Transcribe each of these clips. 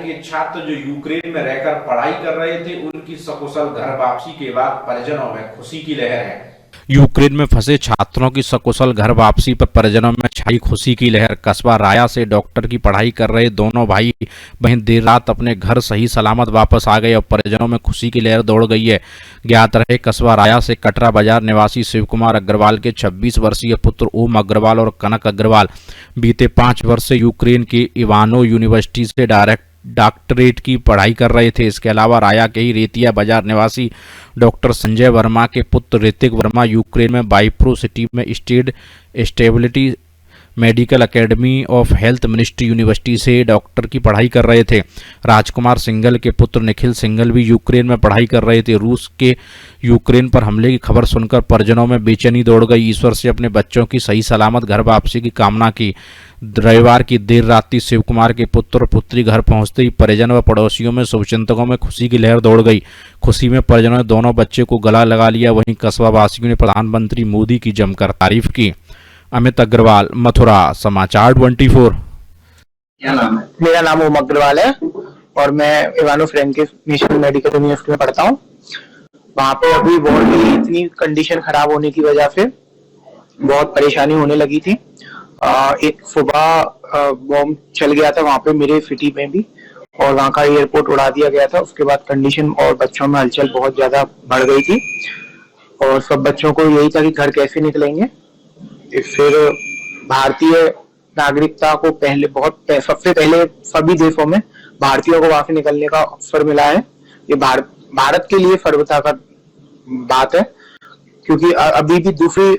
के छात्र जो यूक्रेन में रहकर पढ़ाई कर रहे थे, उनकी सकुशल घर वापसी के बाद परिजनों में खुशी की लहर है। यूक्रेन में फंसे छात्रों की सकुशल घर वापसी पर परिजनों में छाई खुशी की लहर। कस्बा राया से डॉक्टर की पढ़ाई कर रहे दोनों भाई बहन देर रात अपने घर सही सलामत वापस आ गए और परिजनों में खुशी की लहर दौड़ गई है। ज्ञात रहे कस्बा राया से कटरा बाजार निवासी शिव कुमार अग्रवाल के 26 वर्षीय पुत्र ओम अग्रवाल और कनक अग्रवाल बीते 5 वर्ष से यूक्रेन की इवानो यूनिवर्सिटी से डॉक्टरेट की पढ़ाई कर रहे थे। इसके अलावा राया के ही रेतिया बाजार निवासी डॉक्टर संजय वर्मा के पुत्र ऋतिक वर्मा यूक्रेन में बाइप्रो सिटी में state stability medical academy of health ministry university से डॉक्टर की पढ़ाई कर रहे थे। राजकुमार सिंघल के पुत्र निखिल सिंघल भी यूक्रेन में पढ़ाई कर रहे थे। रूस के यूक्रेन पर हमले की खबर सुनकर परिजनों में बेचैनी दौड़ गई। ईश्वर से अपने बच्चों की सही सलामत घर वापसी की कामना की। रविवार की देर रात्रि शिव कुमार के पुत्र और पुत्री घर पहुंचते ही परिजन व पड़ोसियों में शुभचिंतकों में खुशी की लहर दौड़ गई। खुशी में परिजनों ने दोनों बच्चे को गला लगा लिया। वहीं कस्बा वासियों ने प्रधानमंत्री मोदी की जमकर तारीफ की। अमित अग्रवाल, मथुरा, समाचार 24। क्या नाम है? मेरा नाम ओम अग्रवाल है और मैं इवानो फ्रैंकिस नेशनल मेडिकल यूनिवर्सिटी में पढ़ता हूँ। वहाँ पे अभी वार्ड की इतनी कंडीशन खराब होने की वजह से बहुत परेशानी होने लगी थी। एक सुबह बॉम्ब चल गया था वहाँ पे मेरे सिटी में भी और वहाँ का एयरपोर्ट उड़ा दिया गया था। उसके बाद कंडीशन और बच्चों में हलचल बहुत ज्यादा बढ़ गई थी और सब बच्चों को यही था कि घर कैसे निकलेंगे। फिर भारतीय नागरिकता को सबसे पहले सभी देशों में भारतीयों को वहां से निकलने का अवसर मिला है। ये भारत के लिए सर्वथा का बात है क्योंकि अभी भी दूसरी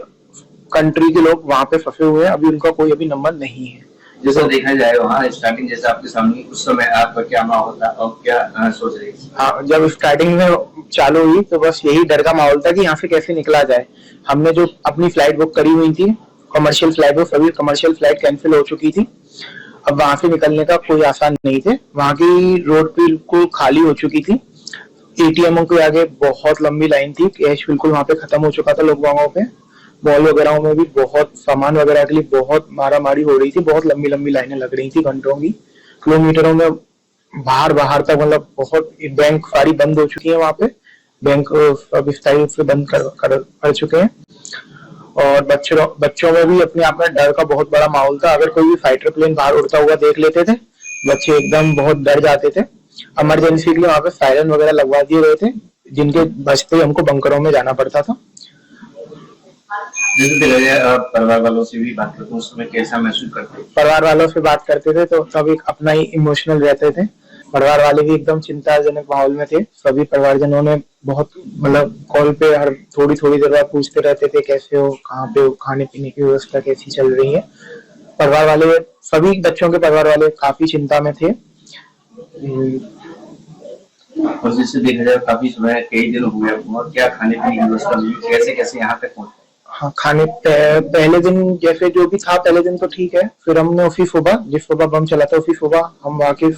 कंट्री के लोग वहां पे फंसे हुए हैं। अभी उनका कोई अभी नंबर नहीं है। जैसा देखा जाए वहाँ स्टार्टिंग जैसे आपके सामने उस समय आपका क्या माहौल था और क्या सोच रही थी? हाँ, जब स्टार्टिंग में चालू हुई तो बस यही डर का माहौल था कि यहाँ से कैसे निकला जाए। हमने जो अपनी फ्लाइट बुक करी हुई थी कमर्शियल फ्लाइट, वो सभी कमर्शियल फ्लाइट कैंसिल हो चुकी थी। अब वहां से निकलने का कोई आसान नहीं थे। वहां की रोड बिल्कुल खाली हो चुकी थी। एटीएमओ के आगे बहुत लंबी लाइन थी। कैश बिल्कुल वहां पे खत्म हो चुका था लोगों पे। मॉल वगैरह में भी बहुत सामान वगैरह के लिए बहुत मारामारी हो रही थी। बहुत लंबी लंबी लाइनें लग रही थी घंटों की, किलोमीटरों में बाहर तक। मतलब बहुत बैंक सारी बंद हो चुकी है वहां पे। बैंक सब इस टाइप से बंद कर चुके हैं और बच्चों में भी अपने आप में डर का बहुत बड़ा माहौल था। अगर कोई भी फाइटर प्लेन बाहर उड़ता हुआ देख लेते थे बच्चे एकदम बहुत डर जाते थे। इमरजेंसी के लिए वहां पे सायरन वगैरह लगवा दिए गए थे जिनके बचते ही हमको बंकरों में जाना पड़ता था। परिवार वालों से भी बात करते उस समय कैसा महसूस करते? परिवार वालों से बात करते थे तो सब एक अपना ही इमोशनल रहते थे। परिवार वाले भी एकदम चिंताजनक माहौल में थे। सभी परिवारजनों ने बहुत मतलब कॉल पे हर थोड़ी देर बाद पूछते रहते थे कैसे हो, कहाँ पे हो, खाने पीने की व्यवस्था कैसी चल रही है। परिवार वाले सभी बच्चों के परिवार वाले काफी चिंता में थे। और जिससे देखा जाए काफी समय कई दिन हो गए और क्या खाने पीने की व्यवस्था मिली, कैसे यहाँ तक पहुंचे? हाँ, खाने पहले दिन जैसे जो भी था पहले दिन तो ठीक है। फिर हमने उसी सुबह जिस सुबह बम चला था उसी सुबह हम वाकई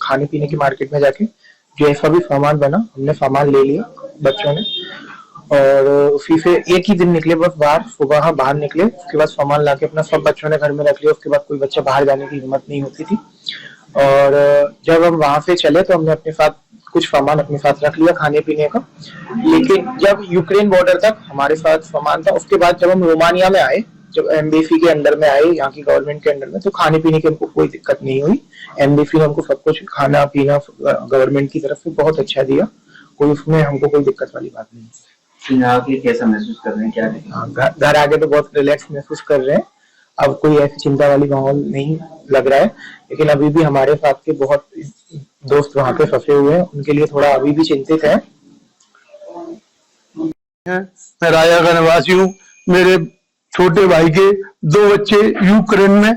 खाने पीने की मार्केट में जाके जैसा भी सामान बना हमने सामान ले लिया बच्चों ने और उसी से एक ही दिन निकले बस बाहर निकले। उसके बाद सामान लाके अपना सब बच्चों ने घर में रख लिया। उसके बाद कोई बच्चा बाहर जाने की हिम्मत नहीं होती थी और जब हम वहां से चले तो हमने अपने साथ कुछ सामान अपने साथ रख लिया खाने पीने का। लेकिन जब यूक्रेन बॉर्डर तक हमारे साथ सामान था, उसके बाद जब हम रोमानिया में आए, जब एम्बेसी के अंडर में आए, यहाँ की गवर्नमेंट के अंडर में, तो खाने पीने की हमको कोई दिक्कत नहीं हुई। एम्बेसी ने हमको सब कुछ खाना पीना गवर्नमेंट की तरफ से बहुत अच्छा दिया। कोई उसमें हमको कोई दिक्कत वाली बात नहीं। यहाँ के कैसा महसूस कर रहे हैं? क्या घर आके तो बहुत रिलैक्स महसूस कर रहे हैं। अब कोई ऐसी चिंता वाली माहौल नहीं लग रहा है। लेकिन अभी भी हमारे साथ के बहुत दोस्त वहां पे फंसे हुए हैं, उनके लिए थोड़ा अभी भी चिंतित है। मैं राया का निवासी हूँ। मेरे छोटे भाई के 2 बच्चे यूक्रेन में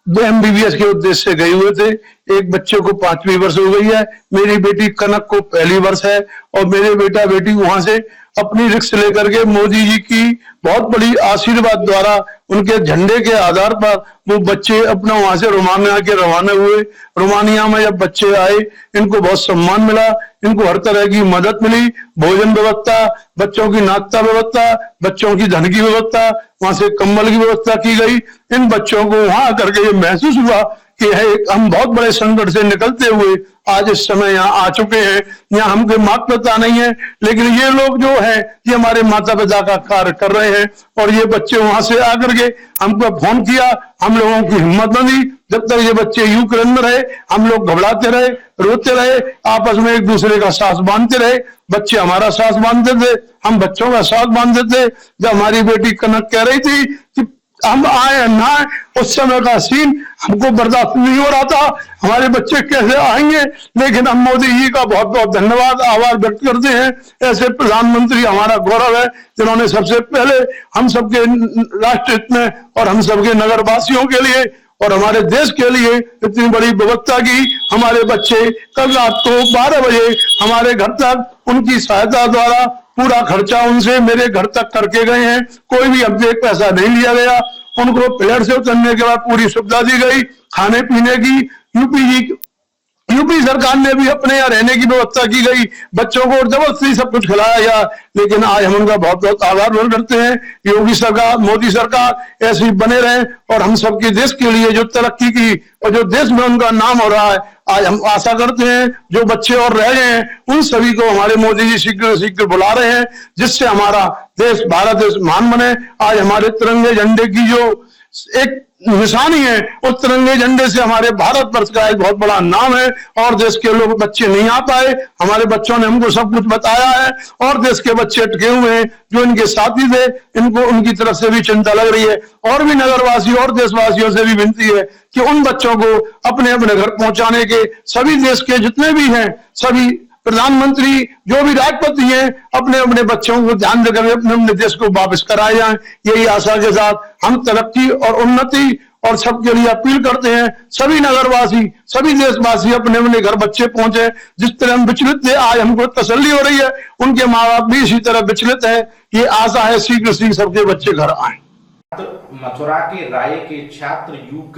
MBBS के उद्देश्य से गए हुए थे। एक बच्चे को 5वीं वर्ष हो गई है, मेरी बेटी कनक को 1ली वर्ष है और मेरे बेटा बेटी वहां से अपनी रिक्स लेकर के मोदी जी की बहुत बड़ी आशीर्वाद द्वारा उनके झंडे के आधार पर वो बच्चे अपना वहां से रोमानिया के रवाना हुए। रोमानिया में जब बच्चे आए इनको बहुत सम्मान मिला, इनको हर तरह की मदद मिली, भोजन व्यवस्था, बच्चों की नाश्ता व्यवस्था, बच्चों की धन की व्यवस्था, वहां से कंबल की व्यवस्था की गई। इन बच्चों को वहां करके ये महसूस हुआ कि हम बहुत बड़े संकट से निकलते हुए आज इस समय यहाँ आ चुके हैं। यहाँ हमके माता पिता नहीं है, लेकिन ये लोग जो है ये हमारे माता पिता का कार्य कर रहे हैं। और ये बच्चे वहां से आकर के हमको फोन किया, हम लोगों की हिम्मत बनी। जब तक ये बच्चे यूक्रेन में रहे हम लोग घबराते रहे, रोते रहे, आपस में एक दूसरे का साथ बांधते रहे। बच्चे हमारा साथ बांधते थे, हम बच्चों का साथ बांधते थे। जब हमारी बेटी कनक कह रही थी कि हम आए ना आए, उस समय का सीन हमको बर्दाश्त नहीं हो रहा था, हमारे बच्चे कैसे आएंगे। लेकिन हम मोदी जी का बहुत बहुत धन्यवाद आभार व्यक्त करते हैं। ऐसे प्रधानमंत्री हमारा गौरव है जिन्होंने सबसे पहले हम सबके राष्ट्र हित में और हम सबके नगरवासियों के लिए और हमारे देश के लिए इतनी बड़ी व्यवस्था की। हमारे बच्चे कल रात को 12 बजे हमारे घर तक उनकी सहायता द्वारा पूरा खर्चा उनसे मेरे घर तक करके गए हैं। कोई भी अब एक पैसा नहीं लिया गया। उनको प्लेट से उतरने के बाद पूरी सुविधा दी गई, खाने पीने की। यूपी सरकार ने भी अपने यहाँ रहने की व्यवस्था की गई, बच्चों को जबरदस्ती सब कुछ खिलाया गया। लेकिन आज हम उनका बहुत बहुत आभार व्यक्त करते हैं। योगी सरकार, मोदी सरकार ऐसी बने रहे और हम सबके देश के लिए जो तरक्की की और जो देश में उनका नाम हो रहा है, आज हम आशा करते हैं जो बच्चे और रह गए हैं उन सभी को हमारे मोदी जी शीघ्र शीघ्र बुला रहे हैं, जिससे हमारा देश भारत देश महान बने। आज हमारे तिरंगे झंडे की जो एक निशानी है, उस तिरंगे झंडे से हमारे भारत वर्ष का एक बहुत बड़ा नाम है। और देश के लोग बच्चे नहीं आ पाए, हमारे बच्चों ने हमको सब कुछ बताया है और देश के बच्चे अटके हुए हैं जो इनके साथी थे, इनको उनकी तरफ से भी चिंता लग रही है। और भी नगरवासी और देशवासियों से भी विनती है कि उन बच्चों को अपने अपने घर पहुंचाने के सभी देश के जितने भी हैं, सभी प्रधानमंत्री जो भी राष्ट्रपति हैं, अपने अपने बच्चों को ध्यान देकर अपने अपने देश को वापस कराए जाएं। यही आशा के साथ हम तरक्की और उन्नति और सबके लिए अपील करते हैं। सभी नगरवासी, सभी देशवासी अपने अपने घर बच्चे पहुंचे। जिस तरह हम विचलित थे, आज हमको तसल्ली हो रही है, उनके माँ बाप भी इसी तरह विचलित है। ये आशा है शीघ्र शीघ्र सबके बच्चे घर आए। मथुरा के राय के छात्र